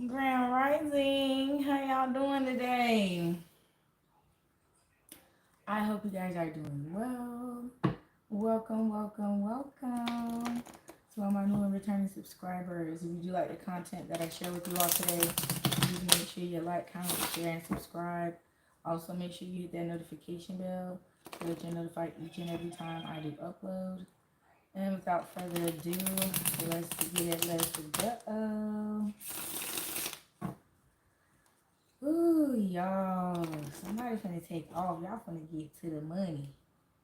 Grand Rising. How y'all doing today? I hope you guys are doing well. Welcome, welcome, welcome to all my new and returning subscribers. If you do like the content that I share with you all today, please make sure you like, comment, share, and subscribe. Also, make sure you hit that notification bell so that you're notified each and every time I do upload. And without further ado, let's get it. Let's go. Ooh, y'all. Somebody finna take off. Y'all finna get to the money.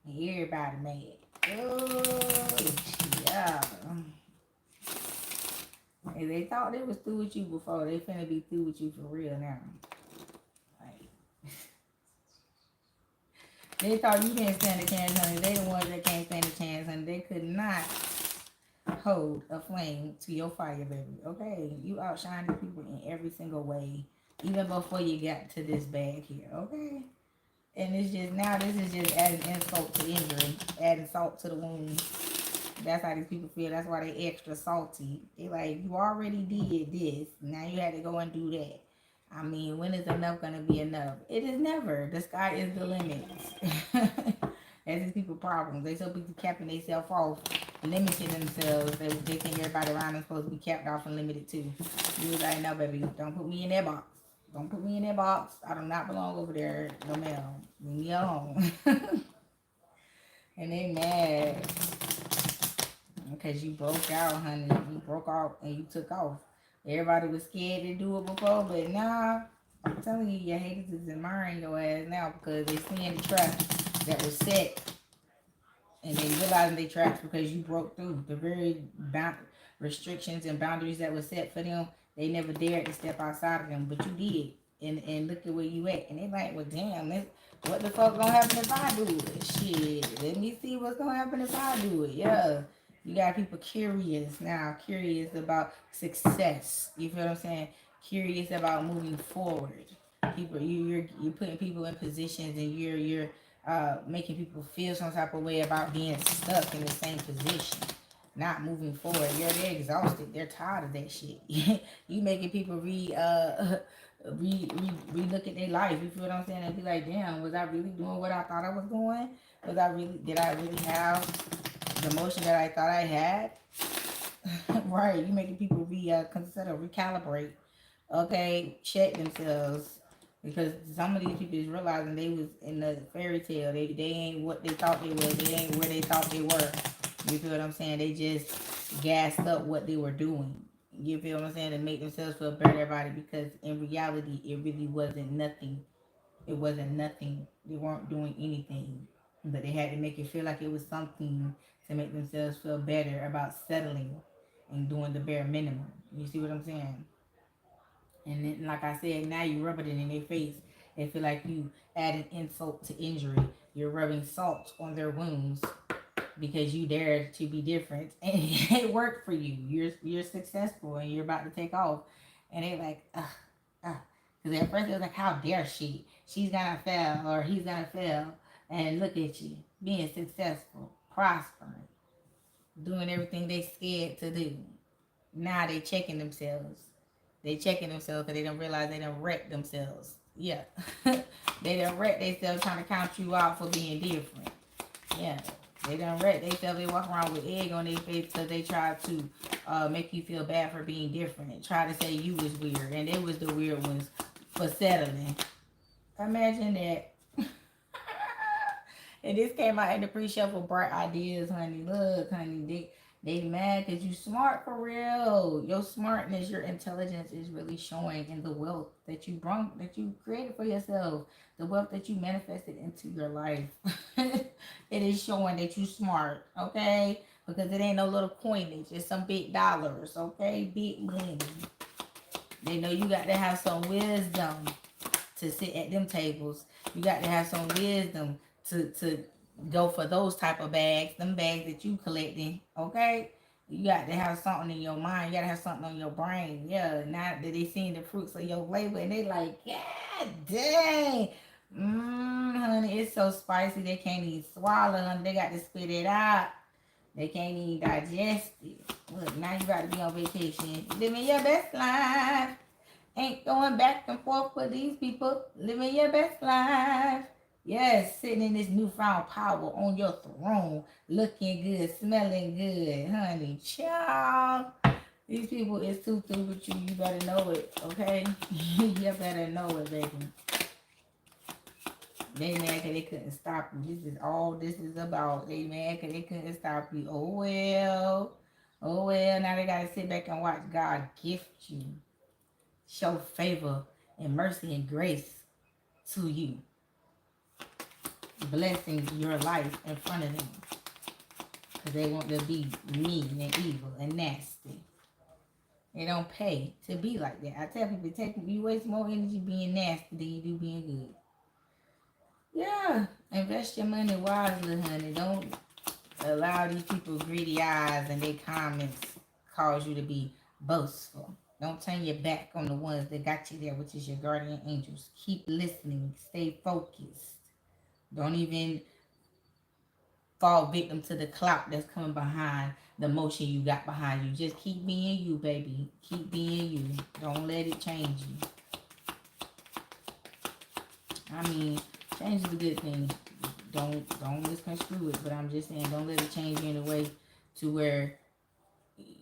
And everybody mad. Oh, yeah. Hey, they thought they was through with you before. They finna be through with you for real now. Like, they thought you didn't stand a chance, honey. They the ones that can't stand a chance, honey. They could not hold a flame to your fire, baby. Okay? You outshine the people in every single way. Even before you got to this bag here. Okay? And it's just now this is just adding insult to injury, adding salt to the wound. That's how these people feel. That's why they extra salty. They like, you already did this. Now you had to go and do that. I mean, when is enough gonna be enough? It is never. The sky is the limit. That's these people problems. They so busy capping themselves off, limiting themselves. They think everybody around them supposed to be capped off and limited too. You was like, no, baby, don't put me in that box. Don't put me in that box. I do not belong over there. No, ma'am. Leave me alone. And they mad because you broke out, honey. You broke out and you took off. Everybody was scared to do it before, but nah. I'm telling you, your haters is admiring your ass now because they seeing the trap that was set, and they realizing they trapped because you broke through the very restrictions and boundaries that were set for them. They never dared to step outside of them, but you did. And look at where you at. And they like, well, damn, what the fuck gonna happen if I do it? Shit, let me see what's gonna happen if I do it. Yeah. You got people curious now, curious about success. You feel what I'm saying? Curious about moving forward. People, you're putting people in positions, and you're making people feel some type of way about being stuck in the same position, not moving forward. Yeah, they're exhausted. They're tired of that shit. You making people look at their life. You feel what I'm saying? And be like, damn, was I really doing what I thought I was doing? Did I really have the motion that I thought I had? Right. You making people consider recalibrate. Okay, check themselves. Because some of these people is realizing they was in the fairy tale. They ain't what they thought they was. They ain't where they thought they were. You feel what I'm saying? They just gassed up what they were doing. You feel what I'm saying? To make themselves feel better about it, because in reality it really wasn't nothing. It wasn't nothing. They weren't doing anything. But they had to make it feel like it was something to make themselves feel better about settling and doing the bare minimum. You see what I'm saying? And then, like I said, now you rub it in their face. They feel like you added insult to injury. You're rubbing salt on their wounds because you dared to be different, and it worked for you. You're successful, and you're about to take off. And they like, because at first it was like, how dare she? She's gonna fail, or he's gonna fail. And look at you, being successful, prospering, doing everything they scared to do. Now they checking themselves. They checking themselves because they don't realize they done wrecked themselves. Yeah. They done wrecked themselves trying to count you out for being different. Yeah. They done wrecked themselves. They walk around with egg on their face because they try to make you feel bad for being different. Try to say you was weird and they was the weird ones for settling. Imagine that. And this came out in the pre-show for Bright Ideas, honey. Look, honey, they mad because you smart for real. Your smartness, your intelligence is really showing in the wealth that you created for yourself. The wealth that you manifested into your life. It is showing that you smart, okay? Because it ain't no little coinage. It's some big dollars, okay? Big money. They know you got to have some wisdom to sit at them tables. You got to have some wisdom to go for those type of bags, them bags that you collecting, okay? You got to have something in your mind. You got to have something on your brain. Yeah, now that they seeing the fruits of your labor, and they like, God dang. Honey, it's so spicy they can't even swallow, honey. They got to spit it out. They can't even digest it. Look, now you got to be on vacation. Living your best life. Ain't going back and forth with these people. Living your best life. Yes, sitting in this newfound power on your throne. Looking good, smelling good, honey. Child. These people is too through with you. You better know it, okay? You better know it, baby. They mad because they couldn't stop you. This is all this is about. They mad because they couldn't stop you. Oh, well. Oh, well. Now they got to sit back and watch God gift you. Show favor and mercy and grace to you. Blessing your life in front of them. Because they want to be mean and evil and nasty. They don't pay to be like that. I tell people, you waste more energy being nasty than you do being good. Yeah, invest your money wisely, honey. Don't allow these people greedy eyes and their comments cause you to be boastful. Don't turn your back on the ones that got you there, which is your guardian angels. Keep listening. Stay focused. Don't even fall victim to the clout that's coming behind the motion you got behind you. Just keep being you, baby. Keep being you. Don't let it change you. I mean, change is a good thing. Don't misconstrue it, but I'm just saying don't let it change you in a way to where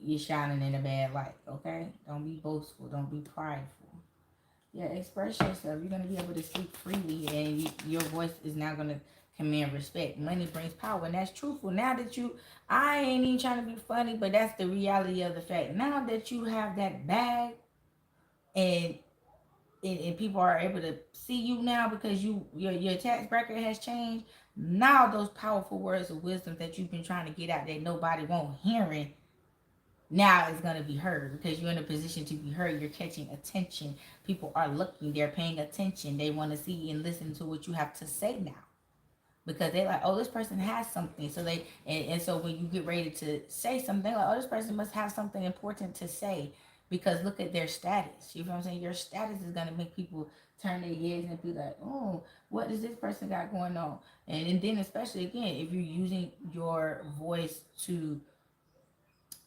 you're shining in a bad light, okay? Don't be boastful. Don't be prideful. Yeah, express yourself. You're going to be able to speak freely, and your voice is now going to command respect. Money brings power, and that's truthful. Now that I ain't even trying to be funny, but that's the reality of the fact. Now that you have that bag, and people are able to see you now because your tax bracket has changed. Now those powerful words of wisdom that you've been trying to get out that nobody won't hearing, now it's going to be heard because you're in a position to be heard. You're catching attention. People are looking. They're paying attention. They want to see and listen to what you have to say now because they're like, oh, this person has something. So and so when you get ready to say something, like, oh, this person must have something important to say because look at their status. You know what I'm saying? Your status is going to make people turn their heads and be like, oh, what does this person got going on? And then especially again, if you're using your voice to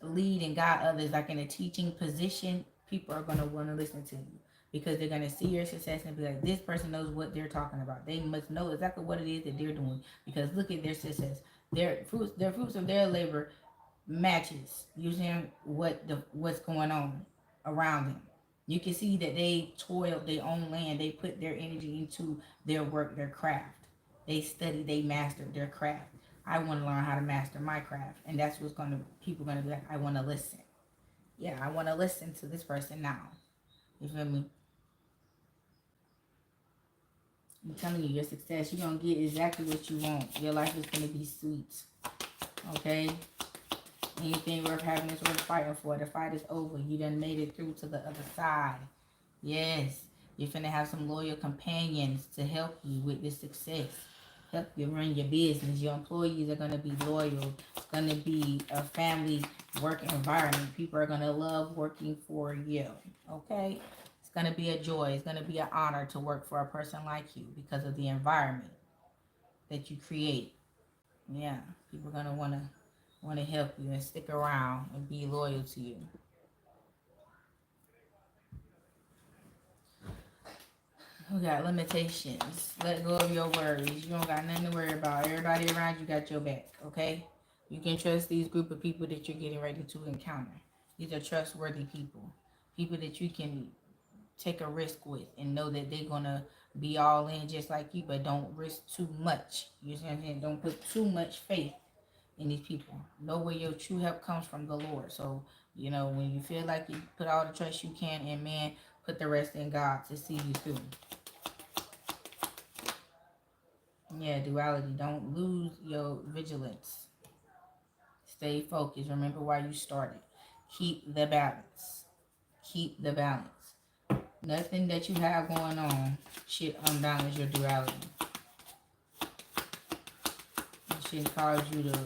lead and guide others, like in a teaching position, people are going to want to listen to you because they're going to see your success and be like, this person knows what they're talking about. They must know exactly what it is that they're doing because look at their success. Their fruits of their labor matches using what's going on around them. You can see that they toiled their own land. They put their energy into their work, their craft. They studied, they mastered their craft. I want to learn how to master my craft. And that's what's going to, people going to be like, I want to listen. Yeah, I want to listen to this person now. You feel me? I'm telling you, your success, you're going to get exactly what you want. Your life is going to be sweet. Okay? Anything worth having is worth fighting for. The fight is over. You done made it through to the other side. Yes. You're finna have some loyal companions to help you with this success. Help you run your business. Your employees are going to be loyal. It's going to be a family work environment. People are going to love working for you. Okay? It's going to be a joy. It's going to be an honor to work for a person like you because of the environment that you create. Yeah. People are going to want to help you and stick around and be loyal to you. We got limitations. Let go of your worries. You don't got nothing to worry about. Everybody around you got your back, okay? You can trust these group of people that you're getting ready to encounter. These are trustworthy people. People that you can take a risk with and know that they're going to be all in just like you, but don't risk too much. You see what I'm saying? Don't put too much faith in these people. Know where your true help comes from, the Lord. So, when you feel like you put all the trust you can in man, put the rest in God to see you through. Yeah, duality. Don't lose your vigilance. Stay focused. Remember why you started. Keep the balance. Keep the balance. Nothing that you have going on should unbalance your duality. It should cause you to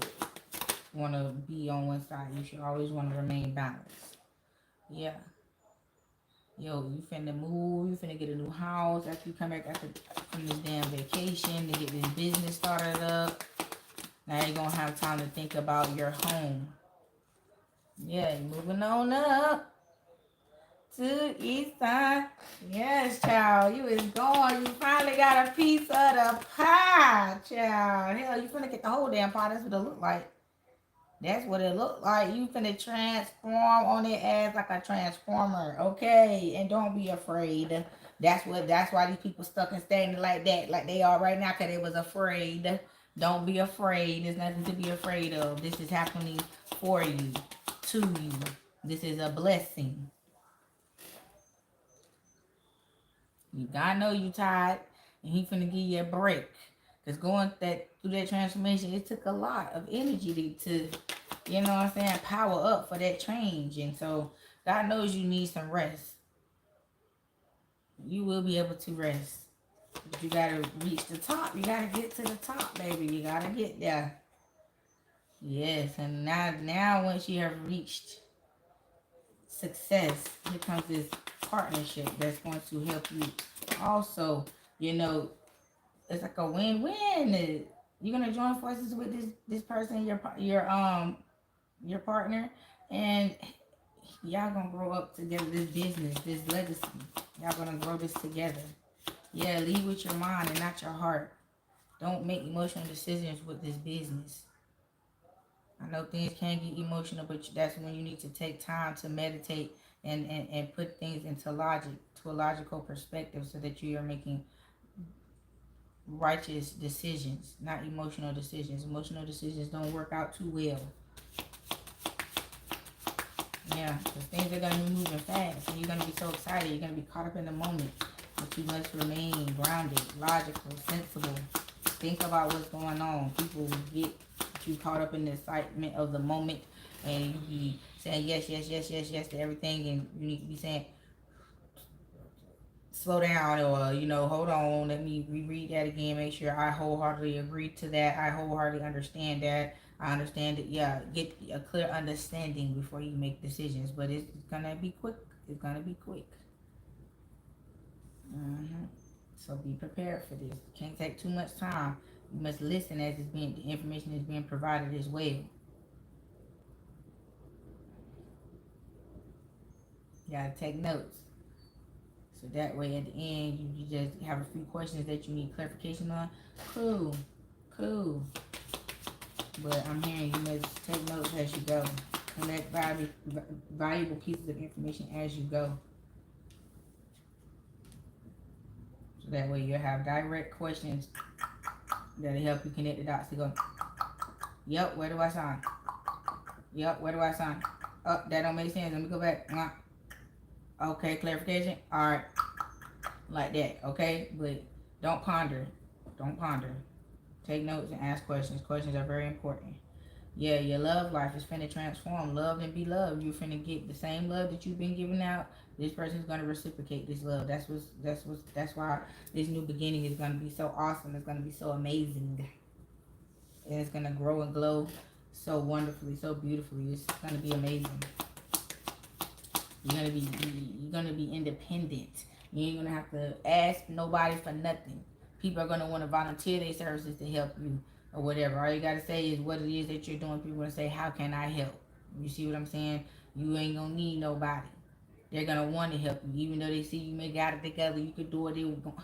want to be on one side. You should always want to remain balanced. Yeah. Yo, you finna move. You finna get a new house after you come back from this damn vacation to get this business started up. Now you're going to have time to think about your home. Yeah, you're moving on up to east side. Yes, child. You is going. You finally got a piece of the pie, child. Hell, you finna get the whole damn pie. That's what it look like. That's what it look like. You finna transform on it as like a transformer, okay? And don't be afraid. That's why these people stuck and standing like that, like they are right now, cause they was afraid. Don't be afraid. There's nothing to be afraid of. This is happening for you, to you. This is a blessing. God know you tired, and He finna give you a break. Cause going through that transformation, it took a lot of energy to you know what I'm saying, power up for that change. And so God knows you need some rest. You will be able to rest. But you gotta reach the top. You gotta get to the top, baby. You gotta get there. Yes, and now once you have reached success, here comes this partnership that's going to help you also, you know, it's like a win-win. You're gonna join forces with this person, your partner, and y'all gonna grow up together. This business, this legacy, y'all gonna grow this together. Yeah, lead with your mind and not your heart. Don't make emotional decisions with this business. I know things can get emotional, but that's when you need to take time to meditate and put things into logic, to a logical perspective, so that you are making righteous decisions, not emotional decisions. Emotional decisions don't work out too well. Yeah, because things are going to be moving fast, and you're going to be so excited. You're going to be caught up in the moment. But you must remain grounded, logical, sensible. Think about what's going on. People get you caught up in the excitement of the moment, and you be saying yes, yes, yes, yes, yes to everything, and you need to be saying, slow down, or, you know, hold on, let me reread that again, make sure I wholeheartedly agree to that, I wholeheartedly understand that, I understand it. Yeah, get a clear understanding before you make decisions, but it's gonna be quick. It's gonna be quick. So be prepared for this. Can't take too much time. You must listen as the information is being provided as well. You gotta take notes. So that way at the end you just have a few questions that you need clarification on. Cool. Cool. But I'm hearing you must take notes as you go. Collect valuable pieces of information as you go. So that way you'll have direct questions that'll help you connect the dots to go, yep, where do I sign? Yep, where do I sign? Oh, that don't make sense. Let me go back. Okay, clarification. All right. Like that, okay? But don't ponder. Don't ponder. Take notes and ask questions. Questions are very important. Yeah, your love life is finna transform. Love and be loved. You're finna get the same love that you've been giving out. This person's gonna reciprocate this love. That's why this new beginning is gonna be so awesome. It's gonna be so amazing. And it's gonna grow and glow so wonderfully, so beautifully. It's gonna be amazing. You're gonna be independent. You ain't gonna have to ask nobody for nothing. People are gonna want to volunteer their services to help you or whatever. All you gotta say is what it is that you're doing. People are gonna say, how can I help? You see what I'm saying? You ain't gonna need nobody. They're gonna want to help you, even though they see you may got it together. You could do it. They will go,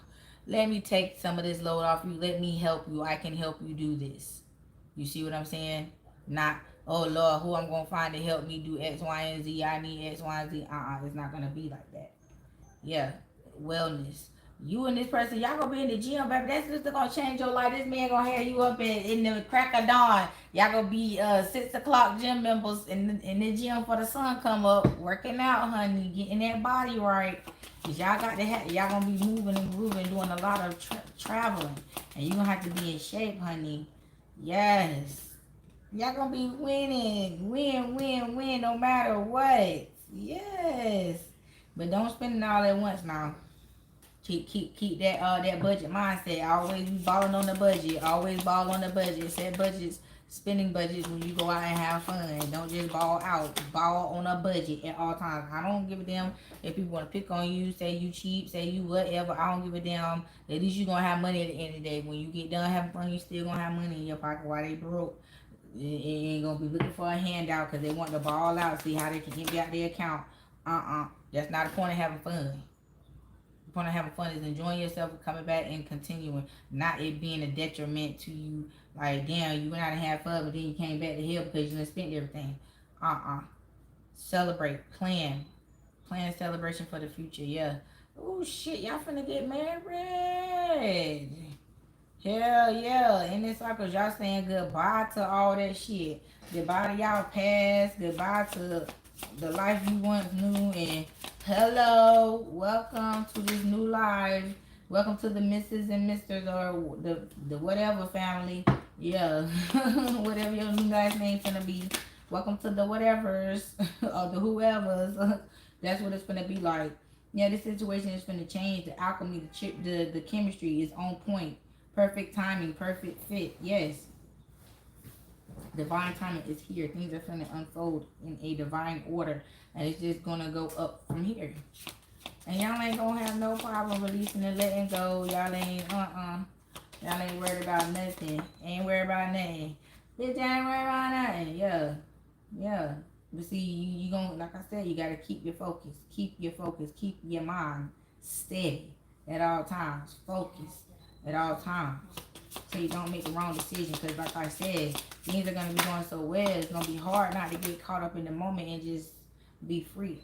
let me take some of this load off you. Let me help you. I can help you do this. You see what I'm saying? Not, oh Lord, who I'm gonna find to help me do X, Y, and Z. I need X, Y, and Z. It's not gonna be like that. Yeah, wellness. You and this person, y'all gonna be in the gym, baby. That's just gonna change your life. This man gonna have you up in the crack of dawn. Y'all gonna be 6 o'clock gym members in the gym for the sun come up, working out, honey, getting that body right. Cause y'all got to have, y'all gonna be moving and grooving, doing a lot of traveling, and you gonna have to be in shape, honey. Yes. Y'all gonna be winning. Win, win, win, no matter what. Yes. But don't spend it all at once now. Keep that budget mindset. Always be balling on the budget. Always ball on the budget. Set budgets, spending budgets when you go out and have fun. Don't just ball out. Ball on a budget at all times. I don't give a damn if people want to pick on you, say you cheap, say you whatever. I don't give a damn. At least you gonna have money at the end of the day. When you get done having fun, you still gonna have money in your pocket while they broke. It ain't gonna be looking for a handout because they want to ball out, see how they can empty out their account. That's not the point of having fun. The point of having fun is enjoying yourself and coming back and continuing, not it being a detriment to you. Like, damn, you went out and had fun, but then you came back to hell because you done spent everything. Celebrate, plan celebration for the future. Yeah. Oh shit, y'all finna get married. Hell yeah. And it's like y'all saying goodbye to all that shit. Goodbye to y'all past. Goodbye to the life you once knew. And hello, welcome to this new life. Welcome to the Mrs. and Misters, or the whatever family. Yeah. Whatever your new last name finna be. Welcome to the whatevers or the whoever's. That's what it's gonna be like. Yeah, this situation is gonna change. The alchemy, the chemistry is on point. Perfect timing, perfect fit. Yes. Divine timing is here. Things are gonna unfold in a divine order. And it's just gonna go up from here. And y'all ain't gonna have no problem releasing and letting go. Y'all ain't Y'all ain't worried about nothing. Ain't worried about nothing. Bitch, I ain't worried about nothing. Yeah. Yeah. But see, you gonna, like I said, you gotta keep your focus. Keep your focus. Keep your mind steady at all times. Focus at all times. So you don't make the wrong decision. Because like I said, things are gonna be going so well. It's gonna be hard not to get caught up in the moment and just be free.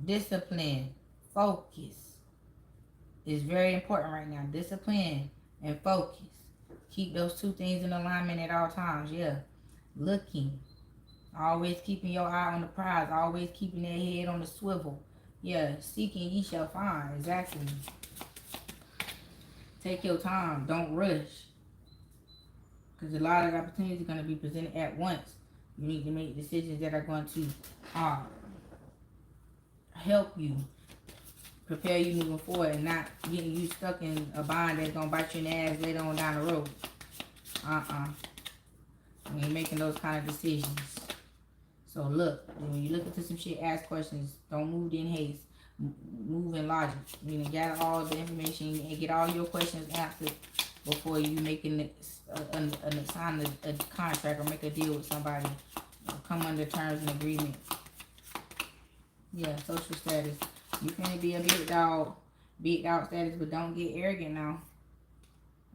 Discipline. Focus is very important right now. Discipline and focus. Keep those two things in alignment at all times. Yeah. Looking. Always keeping your eye on the prize. Always keeping that head on the swivel. Yeah, seeking ye shall find. Exactly. Take your time. Don't rush. Because a lot of opportunities are going to be presented at once. You need to make decisions that are going to help you, prepare you moving forward, and not getting you stuck in a bind that's going to bite you in the ass later on down the road. When you're making those kind of decisions. So look, when you look into some shit, ask questions. Don't move in haste. Move in logic. You know, gather all the information and get all your questions answered before you make sign a contract or make a deal with somebody. Come under terms and agreement. Yeah, social status. You can be a big dog status, but don't get arrogant now.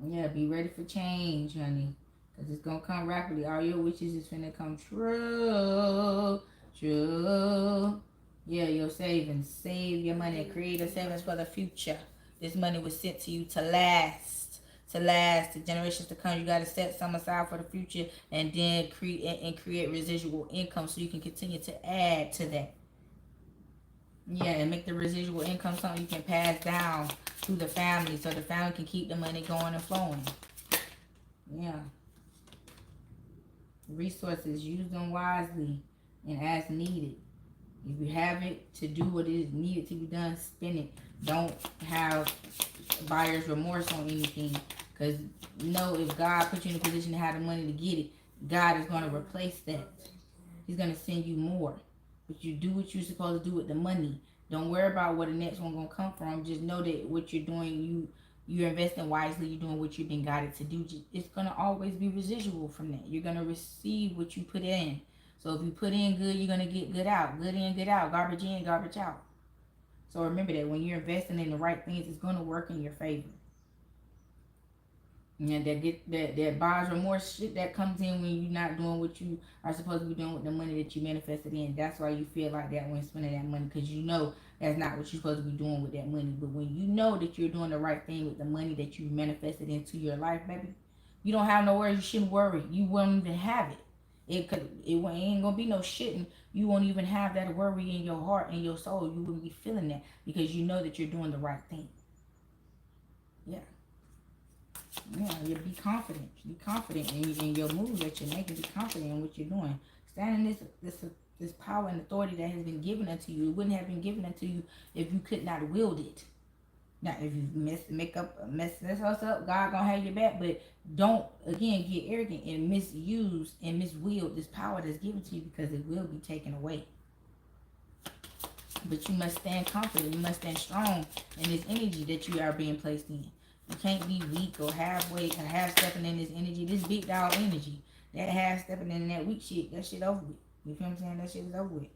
Yeah, be ready for change, honey. Because it's going to come rapidly. All your wishes is finna come true. True. Yeah, your savings. Save your money. Create a savings for the future. This money was sent to you to last. To last. The generations to come. You got to set some aside for the future. And then create residual income so you can continue to add to that. Yeah, and make the residual income something you can pass down to the family. So the family can keep the money going and flowing. Yeah. Resources, use them wisely and as needed. If you have it to do what is needed to be done, spend it. Don't have buyer's remorse on anything, because you know if God put you in a position to have the money to get it, God is going to replace that. He's going to send you more. But you do what you're supposed to do with the money. Don't worry about where the next one going to come from. Just know that what you're doing, you're investing wisely. You're doing what you've been guided to do. It's going to always be residual from that. You're going to receive what you put in. So if you put in good, you're going to get good out. Good in, good out. Garbage in, garbage out. So remember that when you're investing in the right things, it's going to work in your favor. And that buyer's remorse shit that comes in when you're not doing what you are supposed to be doing with the money that you manifested in. That's why you feel like that when spending that money, because you know that's not what you're supposed to be doing with that money. But when you know that you're doing the right thing with the money that you manifested into your life, baby, you don't have no worries. You shouldn't worry. You won't even have it. It ain't gonna be no shitting. You won't even have that worry in your heart and your soul. You wouldn't be feeling that because you know that you're doing the right thing. Yeah. Yeah, you be confident. Be confident in your moves that you're making. Be confident in what you're doing. Stand in this power and authority that has been given unto you. It wouldn't have been given unto you if you could not wield it. Now, if you mess this up, God gonna have your back. But don't again get arrogant and misuse and miswield this power that's given to you, because it will be taken away. But you must stand confident. You must stand strong in this energy that you are being placed in. You can't be weak or halfway or half stepping in this energy, this big dog energy. That half stepping in that weak shit, that shit over with. You feel what I'm saying? That shit is over with.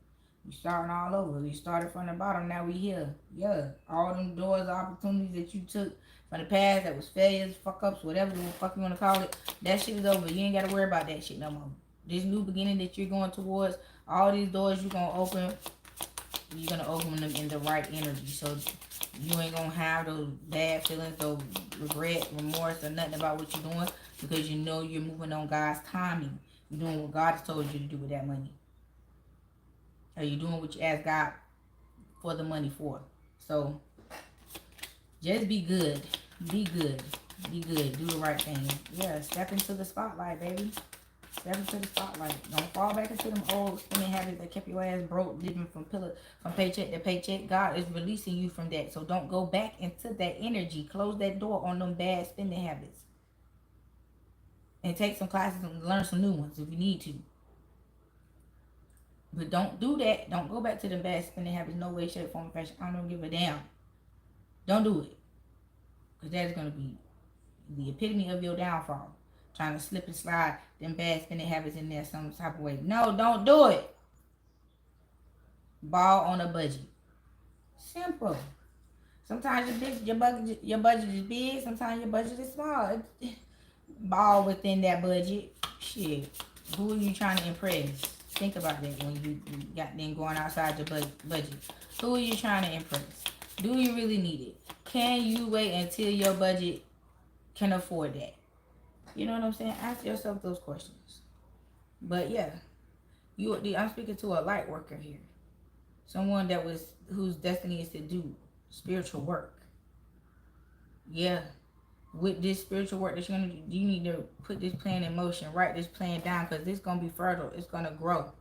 You starting all over. You started from the bottom. Now we here. Yeah. All them doors, opportunities that you took from the past that was failures, fuck ups, whatever the fuck you want to call it. That shit is over. You ain't got to worry about that shit no more. This new beginning that you're going towards, all these doors you're going to open, you're going to open them in the right energy. So you ain't going to have those bad feelings, those regret, remorse, or nothing about what you're doing because you know you're moving on God's timing. You're doing what God has told you to do with that money. Are you doing what you asked God for the money for? So just be good. Be good. Be good. Do the right thing. Yeah, step into the spotlight, baby. Step into the spotlight. Don't fall back into them old spending habits that kept your ass broke, living from paycheck to paycheck. God is releasing you from that. So don't go back into that energy. Close that door on them bad spending habits. And take some classes and learn some new ones if you need to. But don't do that. Don't go back to the bad spending habits. No way, shape, form, fashion. I don't give a damn. Don't do it. Because that is going to be the epitome of your downfall. Trying to slip and slide them bad spending habits in there some type of way. No, don't do it. Ball on a budget. Simple. Sometimes your budget is big. Sometimes your budget is small. Ball within that budget. Shit. Who are you trying to impress? Think about that when you got them going outside your budget. Who are you trying to impress? Do you really need it? Can you wait until your budget can afford that? You know what I'm saying? Ask yourself those questions. But yeah, I'm speaking to a light worker here. Someone whose destiny is to do spiritual work. Yeah. With this spiritual work that you're going to do, you need to put this plan in motion. Write this plan down because this is going to be fertile. It's going to grow.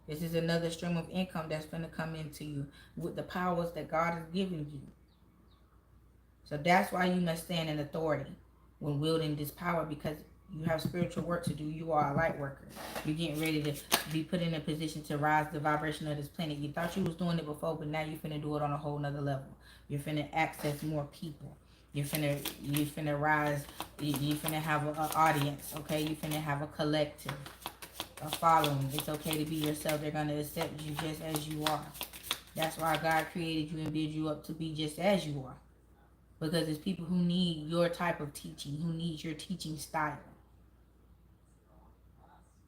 This is another stream of income that's going to come into you with the powers that God has given you. So that's why you must stand in authority when wielding this power, because you have spiritual work to do. You are a light worker. You're getting ready to be put in a position to rise the vibration of this planet. You thought you was doing it before, but now you're finna do it on a whole nother level. You're finna access more people. You're finna rise. You're finna have an audience, okay? You're finna have a collective, a following. It's okay to be yourself. They're gonna accept you just as you are. That's why God created you and built you up to be just as you are. Because it's people who need your type of teaching, who need your teaching style.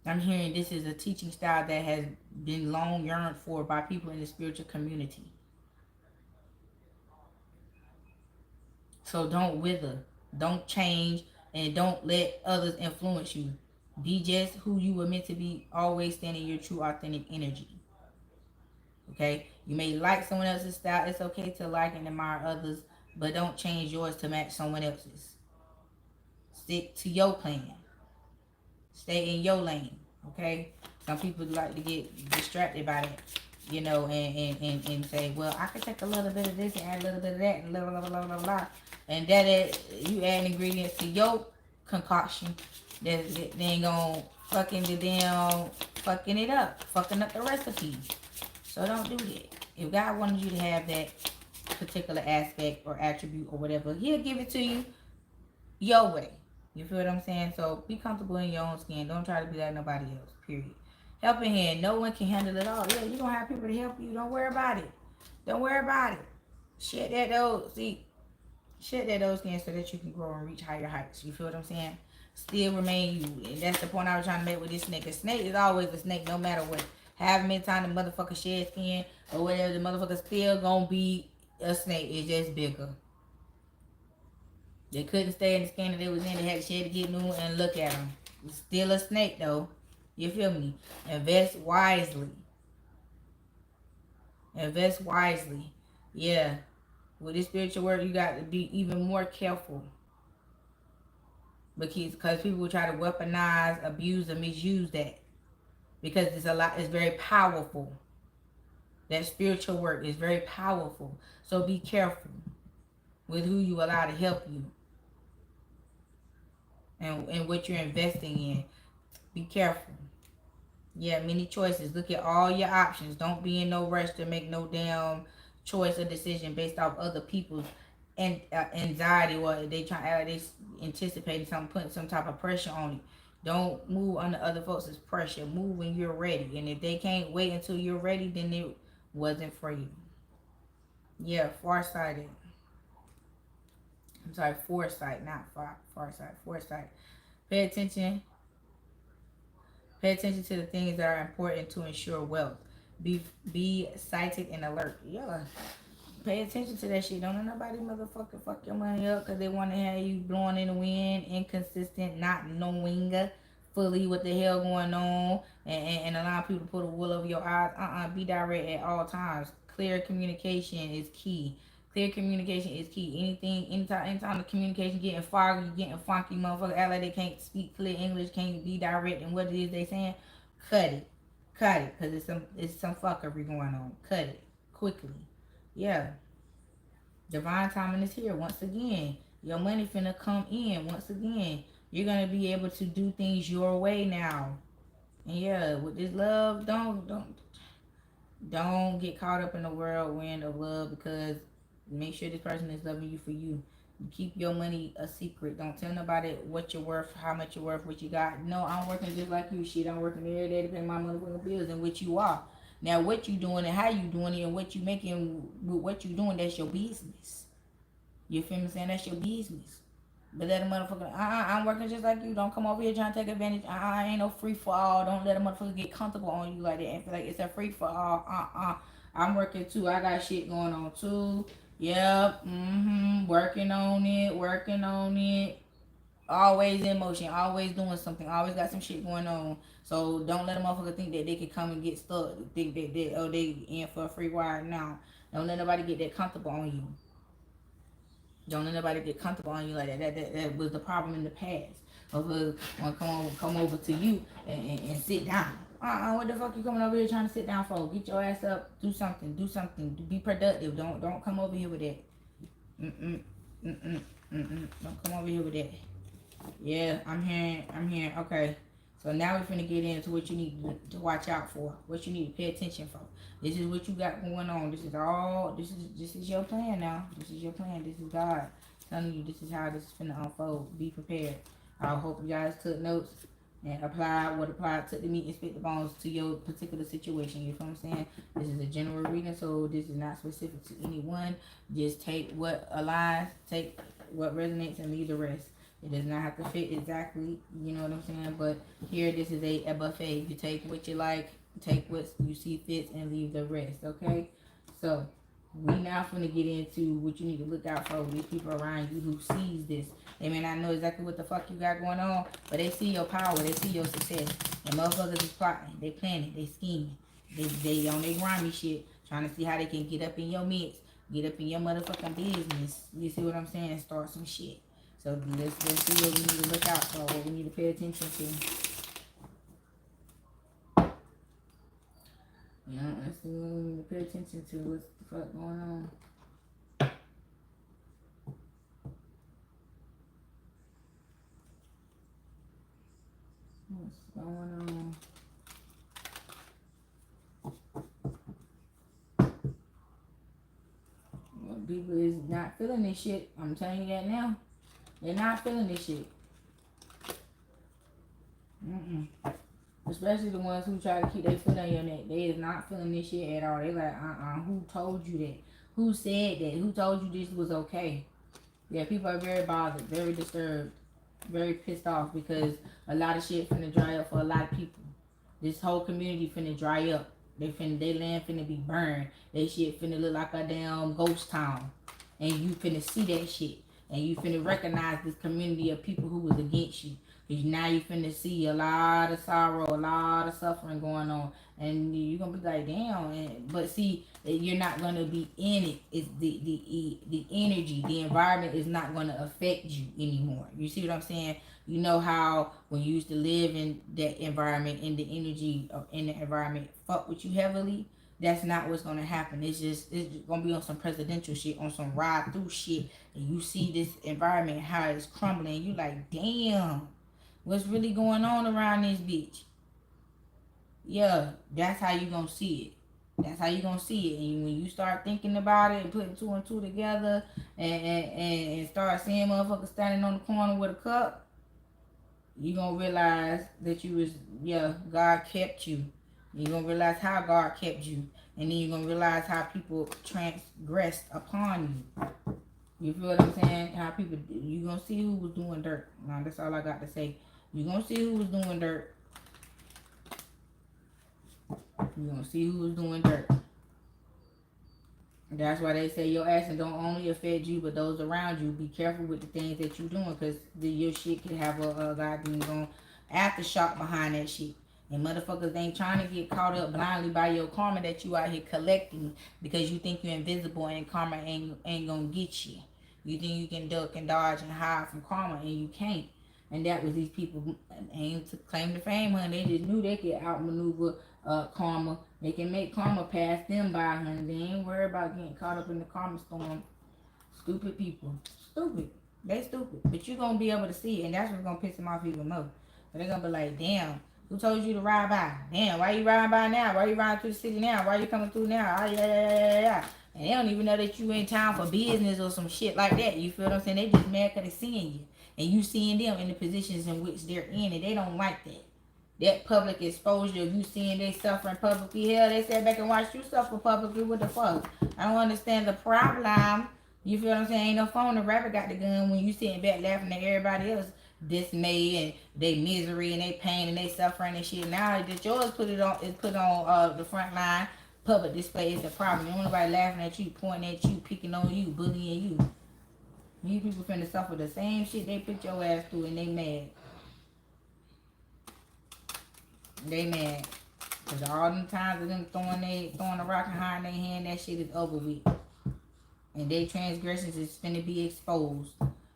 I'm hearing this is a teaching style that has been long yearned for by people in the spiritual community. So don't wither, don't change, and don't let others influence you. Be just who you were meant to be, always standing your true authentic energy. Okay? You may like someone else's style. It's okay to like and admire others, but don't change yours to match someone else's. Stick to your plan. Stay in your lane. Okay? Some people like to get distracted by that, you know, and say, well, I could take a little bit of this and add a little bit of that and blah, blah, blah, blah, blah. And that is, you add ingredients to your concoction that ain't gonna fucking it up, fucking up the recipe. So don't do that. If God wanted you to have that particular aspect or attribute or whatever, he'll give it to you your way. You feel what I'm saying? So be comfortable in your own skin. Don't try to be like nobody else, period. Helping hand. No one can handle it all. Yeah, you're going to have people to help you. Don't worry about it. Don't worry about it. Shed that old skin so that you can grow and reach higher heights. You feel what I'm saying? Still remain you. And that's the point I was trying to make with this snake. A snake is always a snake no matter what. However many times the motherfucker shed skin or whatever, the motherfucker still going to be a snake. It's just bigger. They couldn't stay in the skin that they was in. They had to shed to get new and look at them. It's still a snake though. You feel me? Invest wisely. Invest wisely. Yeah. With this spiritual work, you got to be even more careful. Because people will try to weaponize, abuse, or misuse that. Because it's very powerful. That spiritual work is very powerful. So be careful with who you allow to help you. And what you're investing in. Be careful. Yeah, many choices. Look at all your options. Don't be in no rush to make no damn choice or decision based off other people's anxiety, or they anticipating something, putting some type of pressure on it. Don't move under other folks' pressure. Move when you're ready. And if they can't wait until you're ready, then wasn't for you. Yeah, farsighted. I'm sorry, foresight, not farsight. Foresight. Pay attention. Pay attention to the things that are important to ensure wealth. Be sighted and alert. Yeah. Pay attention to that shit. Don't let nobody motherfucking fuck your money up because they want to have you blowing in the wind, inconsistent, not knowing fully what the hell going on, and allowing people to put a wool over your eyes. Be direct at all times. Clear communication is key. Clear communication is key. Anytime the communication getting foggy, getting funky, motherfucker act like they can't speak clear English, can't be direct in what it is they saying. Cut it, cause it's some fuckery going on. Cut it quickly. Yeah, divine timing is here once again. Your money finna come in once again. You're gonna be able to do things your way now. And yeah, with this love, don't get caught up in the whirlwind of love, because make sure this person is loving you for you. Keep your money a secret. Don't tell nobody what you're worth, how much you're worth, what you got. No, I'm working just like you. Shit, I'm working every day to pay my motherfucking bills, and what you are. Now, what you doing and how you doing it and what you making with what you doing, that's your business. You feel me saying? That's your business. But let a motherfucker, I'm working just like you. Don't come over here trying to take advantage. Ain't no free for all. Don't let a motherfucker get comfortable on you like that and feel like it's a free for all. I'm working too. I got shit going on too. Yep. Working on it. Working on it. Always in motion. Always doing something. Always got some shit going on. So don't let a motherfucker think that they can come and get stuck. Think that they in for a free ride now. Don't let nobody get that comfortable on you. Don't let nobody get comfortable on you like that. That was the problem in the past. Motherfuckers want to come over to you and sit down. What the fuck you coming over here trying to sit down for? Get your ass up. Do something. Do something. Be productive. Don't come over here with that. Don't come over here with that. Yeah, I'm hearing. Okay. So now we're finna get into what you need to watch out for. What you need to pay attention for. This is what you got going on. This is your plan now. This is your plan. This is God telling you this is how this is finna unfold. Be prepared. I hope you guys took notes and apply what applied, took the meat and spit the bones to your particular situation. You know what I'm saying? This is a general reading, so this is not specific to anyone. Just take what aligns, take what resonates, and leave the rest. It does not have to fit exactly, you know what I'm saying? But here, this is a buffet. You take what you like, take what you see fits, and leave the rest, okay? So, we now finna get into what you need to look out for. These people around you who sees this. They may not know exactly what the fuck you got going on, but they see your power. They see your success. And motherfuckers is plotting. They planning. They scheming. They on their grimy shit, trying to see how they can get up in your midst, get up in your motherfucking business. You see what I'm saying? Start some shit. So let's see what we need to look out for, what we need to pay attention to. Yeah, let's see what we need to pay attention to. What's the fuck going on? What's going on? Well, people is not feeling this shit. I'm telling you that now. They're not feeling this shit. Especially the ones who try to keep their foot on your neck. They is not feeling this shit at all. They like, who told you that? Who said that? Who told you this was okay? Yeah, people are very bothered, very disturbed, very pissed off because a lot of shit finna dry up for a lot of people. This whole community finna dry up. They land finna be burned. They shit finna look like a damn ghost town. And you finna see that shit. And you finna recognize this community of people who was against you. Because now you finna see a lot of sorrow, a lot of suffering going on. And you're going to be like, damn. But see, you're not going to be in it. It's the energy, the environment is not going to affect you anymore. You see what I'm saying? You know how when you used to live in that environment, in the energy of in the environment, fuck with you heavily? That's not what's gonna happen. It's gonna be on some presidential shit, on some ride through shit, and you see this environment how it's crumbling. You like, damn, what's really going on around this bitch? Yeah, that's how you gonna see it. That's how you gonna see it. And when you start thinking about it and putting two and two together, and start seeing motherfuckers standing on the corner with a cup, you gonna realize that you was, God kept you. You're gonna realize how God kept you, and then you're gonna realize how people transgressed upon you. You feel what I'm saying? How people, you gonna see who was doing dirt. Now that's all I got to say. You gonna see who was doing dirt. You gonna see who was doing dirt. That's why they say your actions don't only affect you, but those around you. Be careful with the things that you're doing, because your shit could have a goddamn going aftershock behind that shit. And motherfuckers ain't trying to get caught up blindly by your karma that you out here collecting because you think you're invisible and karma ain't gonna get you. You think you can duck and dodge and hide from karma, and you can't. And that was these people aimed to claim the fame, honey. They just knew they could outmaneuver karma. They can make karma pass them by, honey. They ain't worried about getting caught up in the karma storm. Stupid people. Stupid. They stupid. But you're going to be able to see it, and that's what's going to piss them off even more. But they're going to be like, damn, who told you to ride by? Damn, why you riding by now? Why you riding through the city now? Why you coming through now? Ah, yeah. And they don't even know that you in town for business or some shit like that. You feel what I'm saying? They just mad because they seeing you. And you seeing them in the positions in which they're in, and they don't like that. That public exposure of you seeing they suffering publicly. Hell, they sat back and watched you suffer publicly. What the fuck? I don't understand the problem. You feel what I'm saying? Ain't no phone. The rapper got the gun when you sitting back laughing at everybody else dismay and they misery and they pain and they suffering and shit. Now that yours put on the front line, public display is the problem. Ain't nobody laughing at you, pointing at you, picking on you, bullying you. You people finna suffer the same shit they put your ass through, and they mad. They mad. Cause all them times of them throwing a rock and hiding their hand, that shit is over with. And their transgressions is finna be exposed.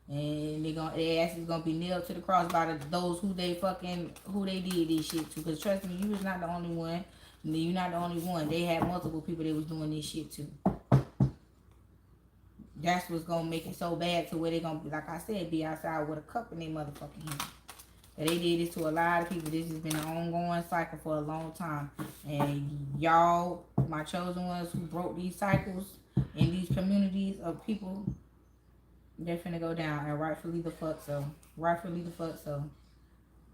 And their ass is gonna be nailed to the cross by those who they did this shit to. Cause trust me, you was not the only one. You're not the only one. They had multiple people that was doing this shit too. That's what's gonna make it so bad to where they gonna be, like I said, be outside with a cup in their motherfucking hand. And they did this to a lot of people. This has been an ongoing cycle for a long time. And y'all, my chosen ones who broke these cycles in these communities of people, they're finna go down. And rightfully the fuck so. Rightfully the fuck so.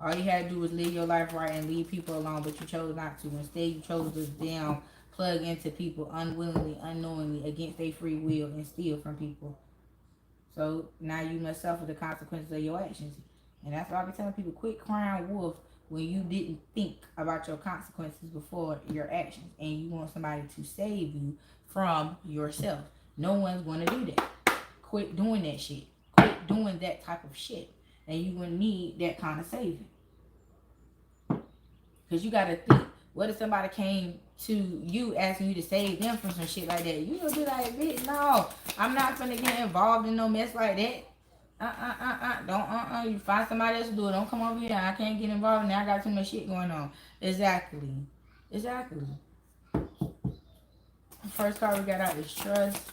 All you had to do was live your life right and leave people alone, but you chose not to. Instead, you chose to down, plug into people unwillingly, unknowingly, against their free will, and steal from people. So now you must suffer the consequences of your actions. And that's why I be telling people, quit crying wolf when you didn't think about your consequences before your actions. And you want somebody to save you from yourself. No one's going to do that. Quit doing that shit. Quit doing that type of shit. And you're going to need that kind of saving. Because you got to think, what if somebody came to you asking you to save them from some shit like that? You going to be like, bitch, no, I'm not going to get involved in no mess like that. Don't, you find somebody else to do it. Don't come over here. I can't get involved in that. I got too much shit going on. Exactly. First card we got out is trust.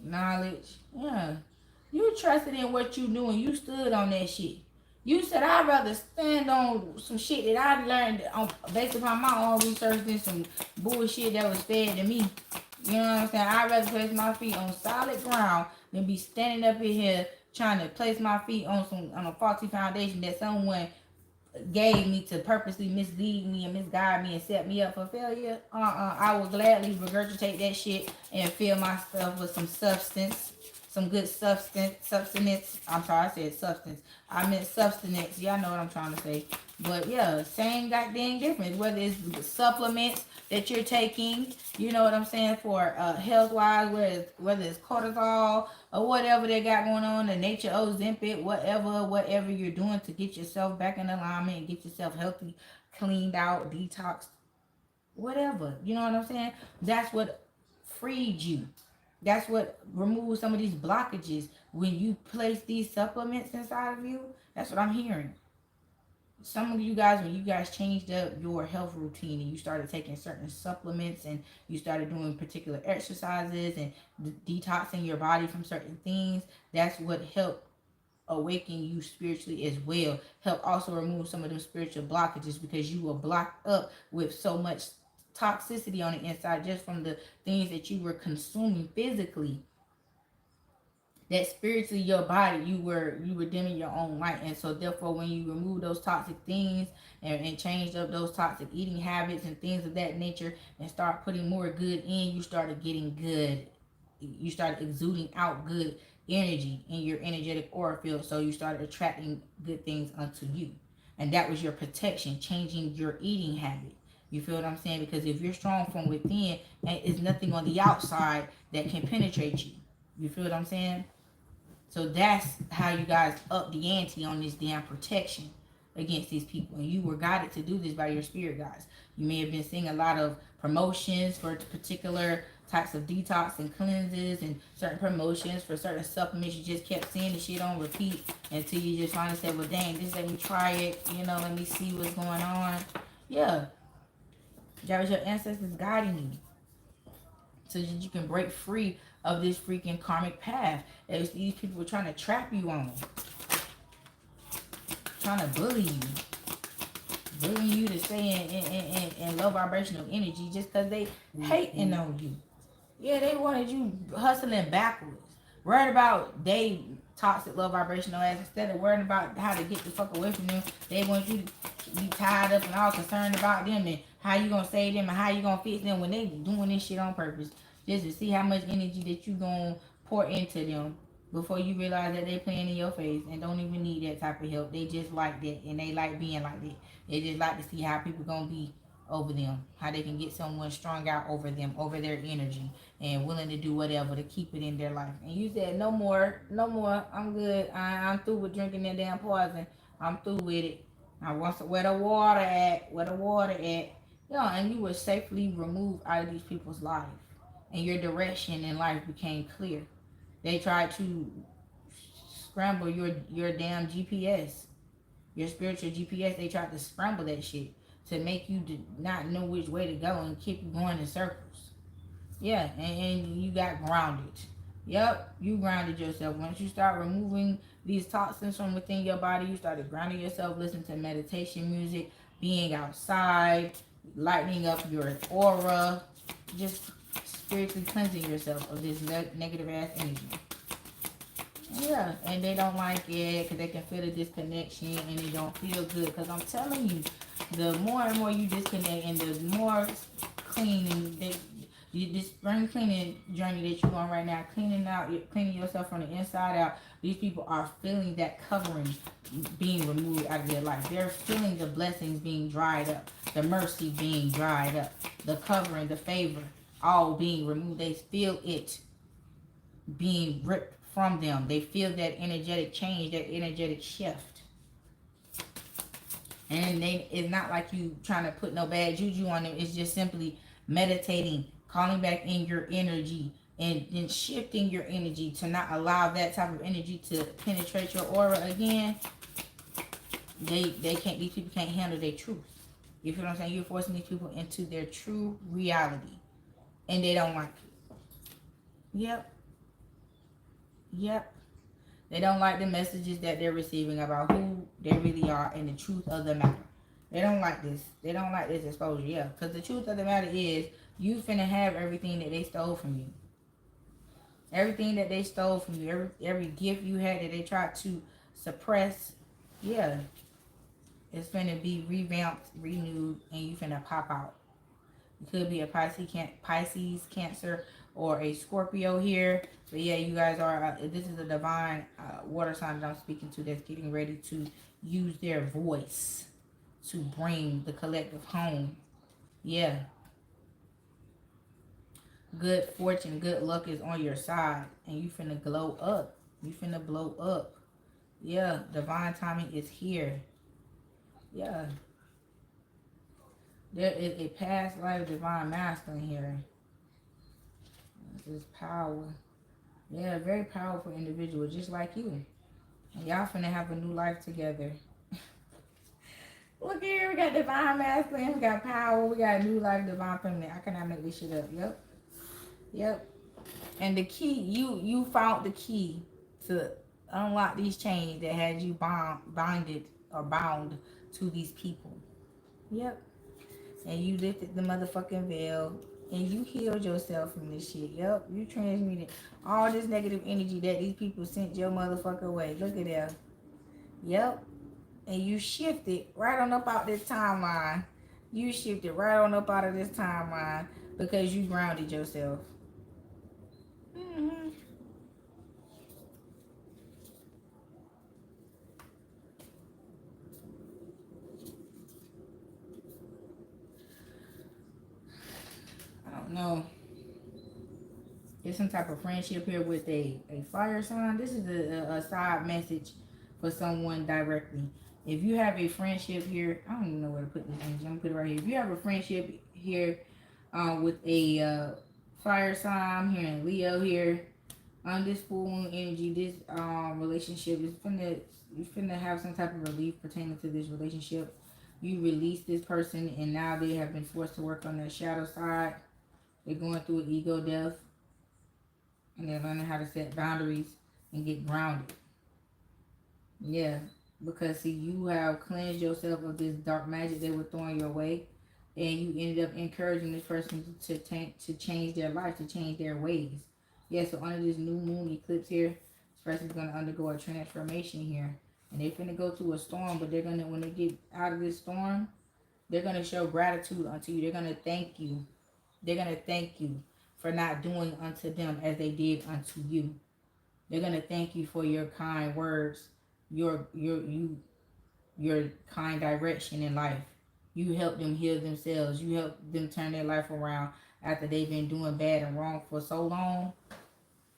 Knowledge. Yeah. You trusted in what you knew and you stood on that shit. You said, I'd rather stand on some shit that I learned based upon my own research than some bullshit that was fed to me. You know what I'm saying? I'd rather place my feet on solid ground than be standing up in here trying to place my feet on a faulty foundation that someone gave me to purposely mislead me and misguide me and set me up for failure. I will gladly regurgitate that shit and fill myself with some substance. Some good substance. I'm sorry, I said substance. I meant substance. Y'all know what I'm trying to say. But yeah, same goddamn difference. Whether it's supplements that you're taking, you know what I'm saying, for health-wise, whether it's cortisol or whatever they got going on, the nature Ozempic, whatever you're doing to get yourself back in alignment and get yourself healthy, cleaned out, detoxed, whatever. You know what I'm saying? That's what freed you. That's what removes some of these blockages. When you place these supplements inside of you, that's what I'm hearing. Some of you guys, when you guys changed up your health routine and you started taking certain supplements and you started doing particular exercises and detoxing your body from certain things, that's what helped awaken you spiritually as well. Help also remove some of those spiritual blockages because you were blocked up with so much toxicity on the inside just from the things that you were consuming physically. that spiritually your body you were dimming your own light. And so therefore when you remove those toxic things and changed up those toxic eating habits and things of that nature and start putting more good in, you started getting good. You started exuding out good energy in your energetic aura field, so you started attracting good things unto you. And that was your protection, changing your eating habit. You feel what I'm saying? Because if you're strong from within, and it's nothing on the outside that can penetrate you. You feel what I'm saying? So that's how you guys up the ante on this damn protection against these people. And you were guided to do this by your spirit guides. You may have been seeing a lot of promotions for particular types of detox and cleanses and certain promotions for certain supplements. You just kept seeing the shit on repeat until you just finally said, well, dang, this, let me try it. You know, let me see what's going on. Yeah, that was your ancestors guiding you so that you can break free of this freaking karmic path that these people were trying to trap you on, trying to bullying you to stay in low vibrational energy just because they hating on you. Yeah, they wanted you hustling backwards, worried about they toxic low vibrational ass instead of worrying about how to get the fuck away from them. They want you to be tied up and all concerned about them and how you gonna save them and how you gonna fix them when they doing this shit on purpose just to see how much energy that you gonna pour into them before you realize that they playing in your face and don't even need that type of help. They just like that and they like being like that. They just like to see how people gonna be over them, how they can get someone strung out over them, over their energy, and willing to do whatever to keep it in their life. And you said, no more, no more. I'm good. I'm through with drinking that damn poison. I'm through with it. I want to, where the water at? Where the water at? Yeah, and you were safely removed out of these people's life, and your direction in life became clear. They tried to scramble your damn GPS, your spiritual GPS. They tried to scramble that shit to make you not know which way to go and keep you going in circles. Yeah, and you got grounded. Yep, you grounded yourself. Once you start removing these toxins from within your body, you started grounding yourself, listening to meditation music, being outside, lightening up your aura, just spiritually cleansing yourself of this negative ass energy. Yeah, and they don't like it because they can feel the disconnection and they don't feel good. Because I'm telling you, the more and more you disconnect and the more cleaning they, this spring cleaning journey that you're on right now, cleaning yourself from the inside out, these people are feeling that covering being removed out of their life. They're feeling the blessings being dried up, the mercy being dried up, the covering, the favor, all being removed. They feel it being ripped from them. They feel that energetic change, that energetic shift. And it's not like you trying to put no bad juju on them. It's just simply meditating, calling back in your energy, and then shifting your energy to not allow that type of energy to penetrate your aura again. They can't. These people can't handle their truth. You feel what I'm saying? You're forcing these people into their true reality, and they don't like it. Yep. Yep. They don't like the messages that they're receiving about who they really are and the truth of the matter. They don't like this. They don't like this exposure. Yeah. Because the truth of the matter is, you finna have everything that they stole from you. Everything that they stole from you. Every gift you had that they tried to suppress. Yeah. It's finna be revamped, renewed, and you finna pop out. It could be a Pisces, Cancer, or a Scorpio here. But yeah, you guys are, this is a divine water sign that I'm speaking to that's getting ready to use their voice to bring the collective home. Yeah. Good fortune, good luck is on your side. And you finna glow up. You finna blow up. Yeah, divine timing is here. Yeah. There is a past life divine masculine here. This is power. Yeah, very powerful individual, just like you. And y'all finna have a new life together. Look here, we got divine masculine, we got power, we got new life, divine feminine. I cannot make this shit up. Yep. Yep. And the key, you found the key to unlock these chains that had you bonded or bound to these people. Yep. And you lifted the motherfucking veil And you healed yourself from this shit. Yep, you transmuted all this negative energy that these people sent your motherfucker way. Look at that. Yep. And you shifted right on up out this timeline. You shifted right on up out of this timeline because you grounded yourself. Mm-hmm. I don't know. There's some type of friendship here with a fire sign. This is a side message for someone directly. If you have a friendship here, I don't even know where to put this in. I'm gonna put it right here. If you have a friendship here with a fire sign here in Leo here, on this full moon energy, this relationship is you finna have some type of relief pertaining to this relationship. You release this person and now they have been forced to work on their shadow side. They're going through an ego death and they're learning how to set boundaries and get grounded. Yeah, because see, you have cleansed yourself of this dark magic they were throwing your way, and you ended up encouraging this person to change their life, to change their ways. Yeah, so under this new moon eclipse here, this person's gonna undergo a transformation here, and they're gonna go through a storm, but they're gonna, when they get out of this storm, they're gonna show gratitude unto you. They're gonna thank you. They're gonna thank you for not doing unto them as they did unto you. They're gonna thank you for your kind words, your kind direction in life. You help them heal themselves. You help them turn their life around after they've been doing bad and wrong for so long.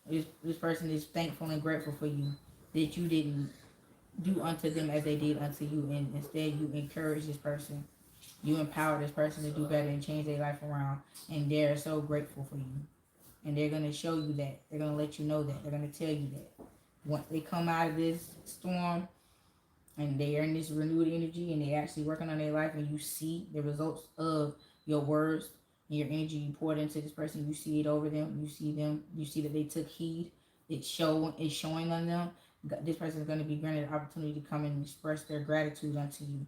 This person is thankful and grateful for you that you didn't do unto them as they did unto you, and instead you encourage this person. You empower this person to do better and change their life around, and they're so grateful for you. And they're going to show you that. They're going to let you know that. They're going to tell you that. Once they come out of this storm and they are in this renewed energy and they actually working on their life, and you see the results of your words and your energy you poured into this person, you see it over them. You see that they took heed. It's showing on them. This person is going to be granted an opportunity to come and express their gratitude unto you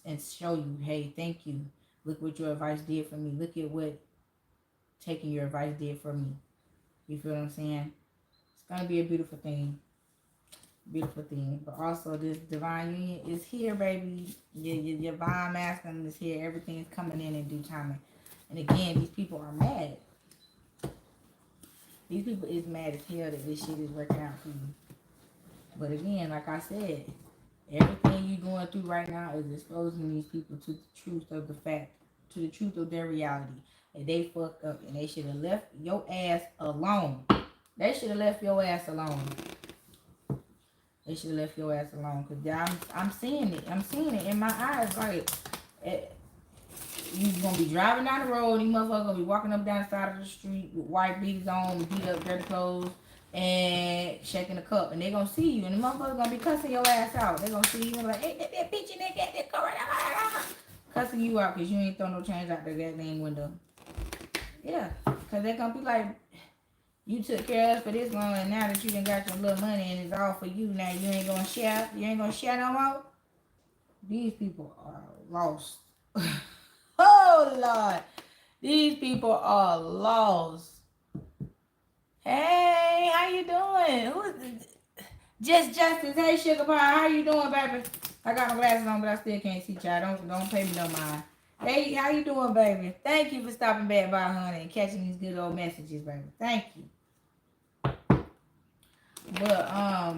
and show you, hey, thank you. Look what your advice did for me. Look at what taking your advice did for me. You feel what I'm saying? It's going to be a beautiful thing. Beautiful thing. But also this divine union is here, baby. Your divine masculine is here. Everything is coming in due time. And again, these people are mad. These people is mad as hell that this shit is working out for you. But again, like I said, everything you're going through right now is exposing these people to the truth of the fact, to the truth of their reality. And they fucked up and they should have left your ass alone. They should have left your ass alone. They should have left your ass alone. Because I'm seeing it. I'm seeing it in my eyes. Like, you going to be driving down the road. These motherfuckers going to be walking up down the side of the street with white beaters on, beat up dirty clothes, and shaking the cup. And they going to see you. And the motherfuckers going to be cussing your ass out. They going to see you and be like, hey, that bitch in there, get that car right. Cussing you out because you ain't throw no change out the goddamn window. Yeah. Because they're going to be like, you took care of us for this long, and now that you done got your little money and it's all for you, now you ain't gonna share. You ain't gonna share no more. These people are lost. Oh Lord, these people are lost. Hey, how you doing? Who is this? Just Justice. Hey, Sugar Pie, how you doing, baby? I got my glasses on, but I still can't see y'all. Don't pay me no mind. Hey, how you doing, baby? Thank you for stopping back by, honey, and catching these good old messages, baby. Thank you. But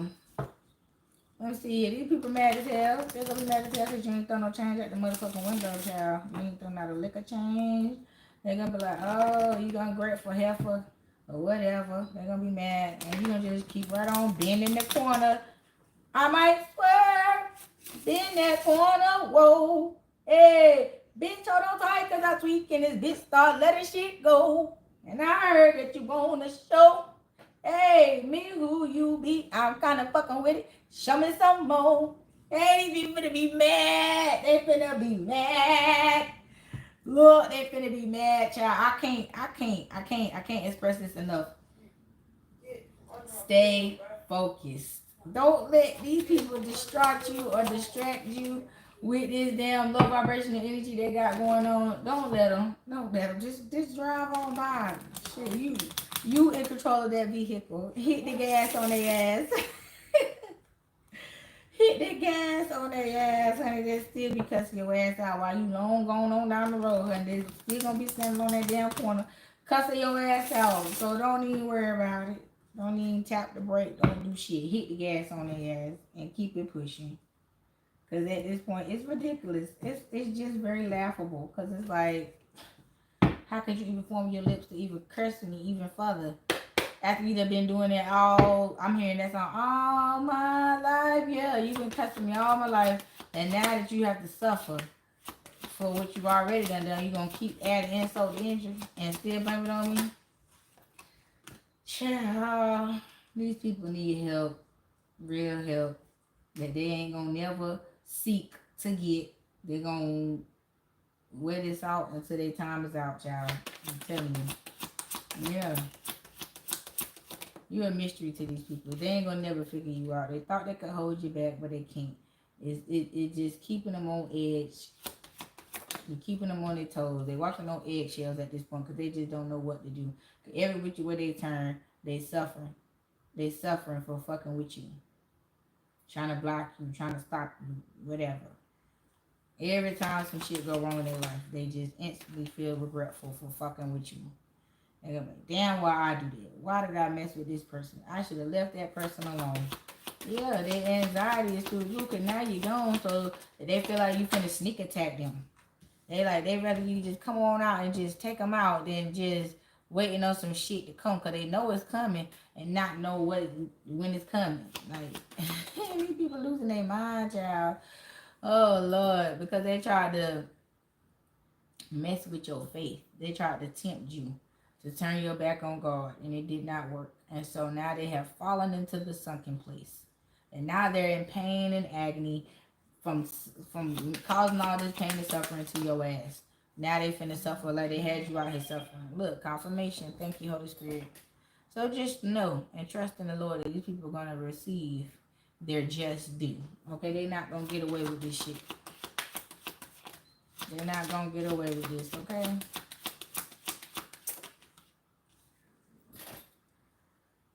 let's see here. These people mad as hell. They're gonna be mad as hell because you ain't throw no change at the motherfucking window, child. You ain't throw out a liquor change. They're gonna be like, oh, you gonna grab for heifer or whatever. They're gonna be mad, and you gonna just keep right on bending the corner. I might swear, bend that corner, whoa, hey, bitch, hold on tight, cause I tweak and this bitch start letting shit go. And I heard that you wanna show. Hey, me who you be, I'm kinda fucking with it. Show me some more. Hey, these people finna be mad. They finna be mad. Look, they finna be mad, child. I can't express this enough. Stay focused. Don't let these people distract you or distract you with this damn low vibrational energy they got going on. Don't let them. Don't let them. Just drive on by. Shit, you in control of that vehicle. Hit the gas on their ass. Hit the gas on their ass, honey. They still be cussing your ass out while you long gone on down the road, honey. They still gonna be standing on that damn corner, cussing your ass out. So don't even worry about it. Don't even tap the brake. Don't do shit. Hit the gas on their ass and keep it pushing. Cause at this point, it's ridiculous. It's just very laughable. Cause it's like, how could you even form your lips to even curse me even further? After you have been doing it all, I'm hearing that song all my life. Yeah, you've been cussing me all my life. And now that you have to suffer for what you've already done, you're going to keep adding insult to injury and still blame it on me? Child, these people need help, real help, that they ain't going to never seek to get. They're going to wear this out until their time is out, child. I'm telling you. Yeah. You're a mystery to these people. They ain't gonna never figure you out. They thought they could hold you back, but they can't. It's just keeping them on edge. You're keeping them on their toes. They walking on eggshells at this point because they just don't know what to do. Every which way they turn, they suffering. They suffering for fucking with you. Trying to block you, trying to stop you, whatever. Every time some shit go wrong in their life, they just instantly feel regretful for fucking with you. And I'm like, damn, why I do that? Why did I mess with this person? I should have left that person alone. Yeah, their anxiety is through the roof, and now you're gone, so they feel like you finna sneak attack them. They rather you just come on out and just take them out than just waiting on some shit to come, because they know it's coming and not know when it's coming. Like, these people losing their mind, child. Oh, Lord, because they tried to mess with your faith. They tried to tempt you to turn your back on God, and it did not work. And so now they have fallen into the sunken place, and now they're in pain and agony from causing all this pain and suffering to your ass. Now they finna suffer like they had you out here suffering. Look, confirmation. Thank you, Holy Spirit. So just know and trust in the Lord that these people are gonna receive their just due. Okay, they're not gonna get away with this shit. They're not gonna get away with this. Okay.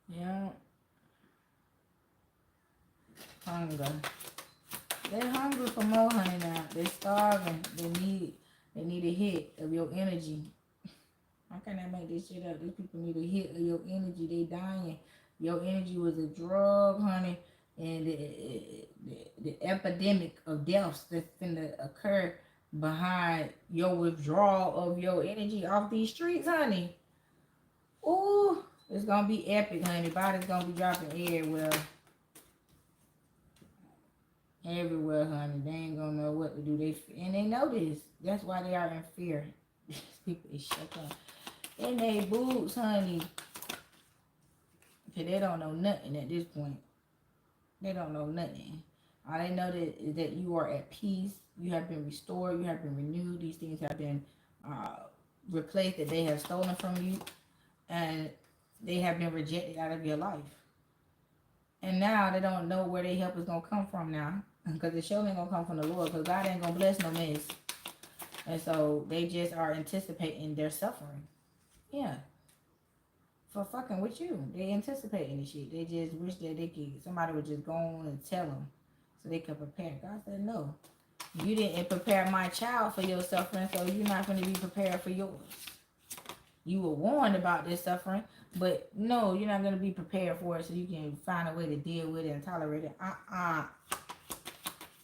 Yeah. Hunger. They're hungry for more, honey, now. They're starving. They need a hit of your energy. How can I make this shit up? These people need a hit of your energy. They dying. Your energy was a drug, honey. And the epidemic of deaths that's finna occur behind your withdrawal of your energy off these streets, honey. Ooh. It's gonna be epic, honey. Body's gonna be dropping everywhere. Everywhere, honey. They ain't gonna know what to do. And they know this. That's why they are in fear. These people is shut up. In they boots, honey. Cause they don't know nothing at this point. They don't know nothing. All they know is that you are at peace. You have been restored. You have been renewed. These things have been replaced that they have stolen from you. And they have been rejected out of your life. And now they don't know where their help is going to come from now. Because it sure ain't going to come from the Lord. Because God ain't going to bless no mess. And so they just are anticipating their suffering. Yeah. For fucking with you. They anticipating this shit. They just wish that somebody would just go on and tell them. So they could prepare. God said, no. You didn't prepare my child for your suffering. So you're not going to be prepared for yours. You were warned about this suffering, but no, you're not going to be prepared for it so you can find a way to deal with it and tolerate it.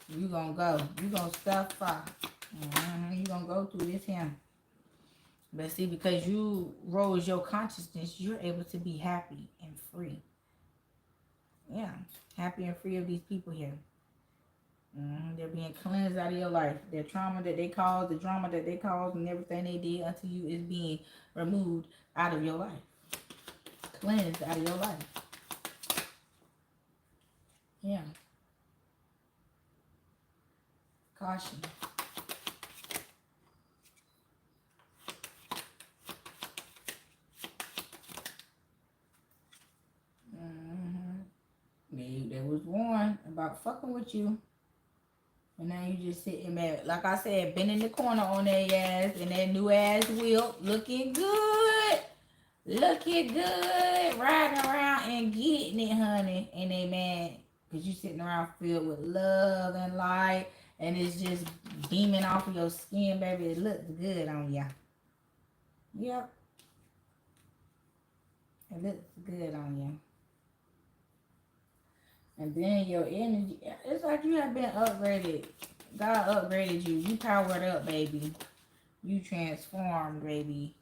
You going to go. You going to suffer. You going to go through this here. But see, because you rose your consciousness, you're able to be happy and free. Yeah, happy and free of these people here. They're being cleansed out of your life. Their trauma that they caused, the drama that they caused, and everything they did unto you is being removed out of your life. Cleansed out of your life. Yeah. Caution. They was warned about fucking with you. And now you just sitting back. Like I said, been in the corner on their ass and that new ass wheel. Looking good. Looking good. Riding around and getting it, honey. And they mad. Because you sitting around filled with love and light. And it's just beaming off of your skin, baby. It looks good on ya. Yep. It looks good on you. And then your energy, it's like you have been upgraded. God upgraded you. You powered up, baby. You transformed, baby.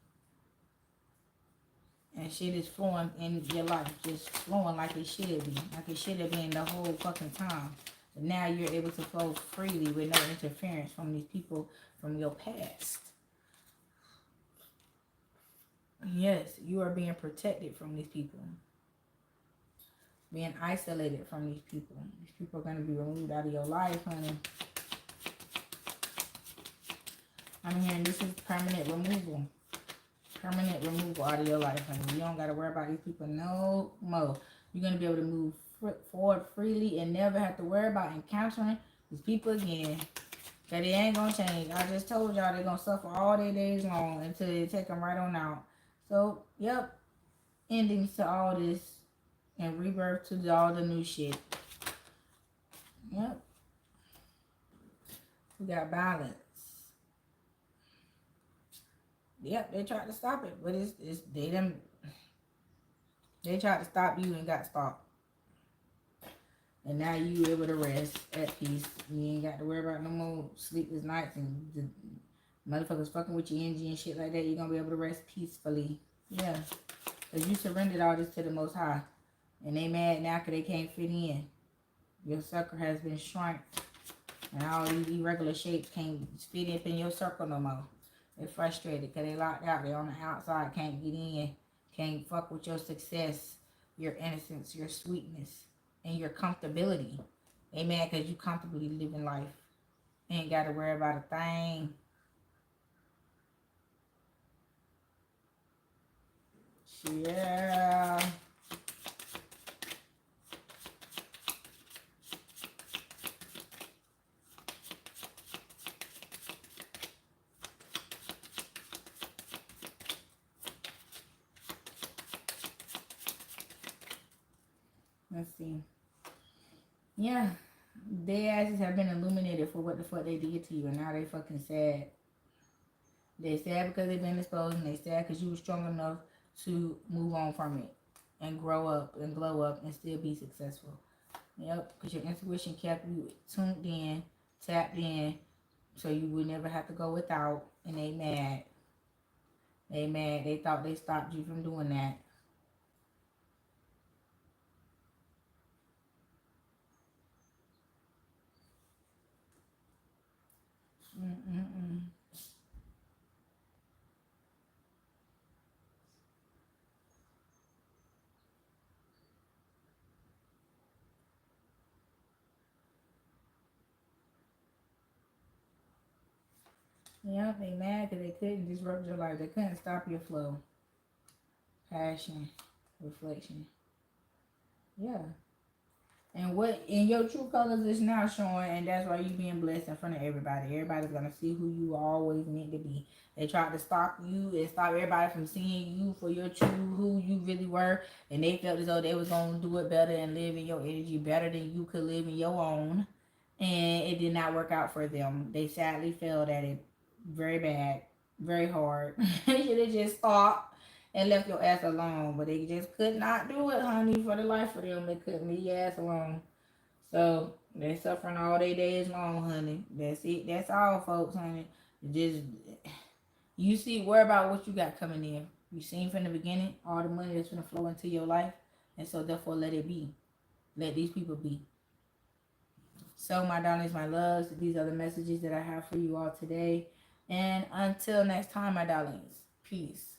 And shit is flowing in your life. Just flowing like it should be. Like it should have been the whole fucking time. But now you're able to flow freely with no interference from these people from your past. Yes, you are being protected from these people. Being isolated from these people. These people are going to be removed out of your life, honey. I'm hearing this is permanent removal. Permanent removal out of your life, honey. You don't got to worry about these people no more. You're going to be able to move forward freely and never have to worry about encountering these people again. That it ain't going to change. I just told y'all they're going to suffer all their days long until they take them right on out. So, yep. Endings to all this. And rebirth to all the new shit. Yep. We got balance. Yep, they tried to stop it, but they tried to stop you and got stopped. And now you able to rest at peace. You ain't got to worry about no more sleepless nights and the motherfuckers fucking with your energy and shit like that. You're gonna be able to rest peacefully. Yeah. Because you surrendered all this to the Most High. And they mad now because they can't fit in. Your circle has been shrunk. And all these irregular shapes can't fit up in your circle no more. They're frustrated because they locked out. They're on the outside, can't get in. Can't fuck with your success, your innocence, your sweetness, and your comfortability. They mad because you comfortably living life. Ain't got to worry about a thing. Yeah. Let's see. Yeah. Their asses have been illuminated for what the fuck they did to you, and now they fucking sad. They sad because they've been exposed, and they sad because you were strong enough to move on from it and grow up and glow up and still be successful. Yep, because your intuition kept you tuned in, tapped in, so you would never have to go without, and they mad. They mad. They thought they stopped you from doing that. Mm-mm-mm. Yeah, they mad because they couldn't disrupt your life. They couldn't stop your flow. Passion, reflection. Yeah. And what in your true colors is now showing, and that's why you being blessed in front of everybody. Everybody's gonna see who you always meant to be. They tried to stop you and stop everybody from seeing you for your true who you really were, and they felt as though they was gonna do it better and live in your energy better than you could live in your own. And it did not work out for them. They sadly failed at it very bad, very hard. They should have just stopped and left your ass alone. But they just could not do it, honey, for the life of them. They couldn't leave your ass alone. So they suffering all their days long, honey. That's it. That's all, folks, honey. Just you see, worry about what you got coming in. You seen from the beginning all the money that's gonna flow into your life, and so therefore let it be. Let these people be. So, my darlings, my loves, these are the messages that I have for you all today. And until next time, my darlings, peace.